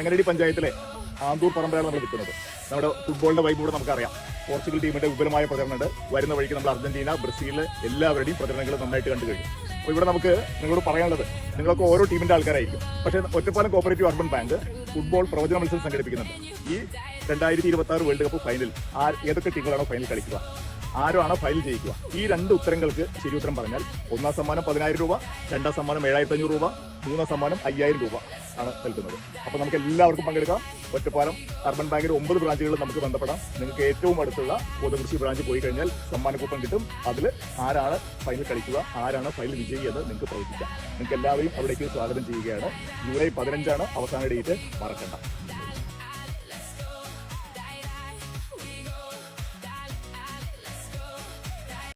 ചെങ്ങനടി പഞ്ചായത്തിലെ ആന്തൂർ പറമ്പിലാണ് നമ്മൾ നിൽക്കുന്നത്. നമ്മുടെ ഫുട്ബോളിന്റെ വൈബ് കൂടെ നമുക്കറിയാം. പോർച്ചുഗൽ ടീമിന്റെ വിപുലമായ പ്രചരണമുണ്ട്. വരുന്ന വഴിക്ക് നമ്മൾ അർജന്റീന, ബ്രസീൽ എല്ലാവരുടെയും പ്രചരണങ്ങൾ നന്നായിട്ട് കണ്ടു കഴിഞ്ഞു. അപ്പോൾ ഇവിടെ നമുക്ക് നിങ്ങളോട് പറയാനുള്ളത്, നിങ്ങളൊക്കെ ഓരോ ടീമിന്റെ ആൾക്കാരായിരിക്കും. പക്ഷേ Ottapalam cooperative urban bank football പ്രവചന മത്സരം സംഘടിപ്പിക്കുന്നുണ്ട്. ഈ 2026 വേൾഡ് കപ്പ് ഫൈനൽ ഏതൊക്കെ ടീമുകളാണോ ഫൈനൽ കളിക്കുക, ആരാണോ ഫൈനൽ ജയിക്കുക, ഈ 2 ഉത്തരങ്ങൾക്ക് ശരി ഉത്തരം പറഞ്ഞാൽ ഒന്നാം സമ്മാനം 10,000 രൂപ, രണ്ടാം സമ്മാനം 7,500 രൂപ, മൂന്നാം സമ്മാനം 5,000 രൂപ ആണ് നൽകുന്നത്. അപ്പോൾ നമുക്ക് എല്ലാവർക്കും പങ്കെടുക്കാം. ഒറ്റപ്പാലം അർബൻ ബാങ്കിന്റെ 9 ബ്രാഞ്ചുകളിൽ നമുക്ക് ബന്ധപ്പെടാം. നിങ്ങൾക്ക് ഏറ്റവും അടുത്തുള്ള പൊതുകൃഷി ബ്രാഞ്ച് പോയി കഴിഞ്ഞാൽ സമ്മാന കൂപ്പൺ കിട്ടും. അതിൽ ആരാണ് ഫൈനൽ കളിക്കുക, ആരാണ് ഫൈനൽ വിജയി എന്ന് നിങ്ങൾക്ക് പ്രവചിക്കാം. നിങ്ങൾക്ക് എല്ലാവരെയും അവിടേക്ക് സ്വാഗതം ചെയ്യുകയാണ്. ജൂലൈ 15 അവസാന ഡേറ്റ്, മറക്കണ്ട.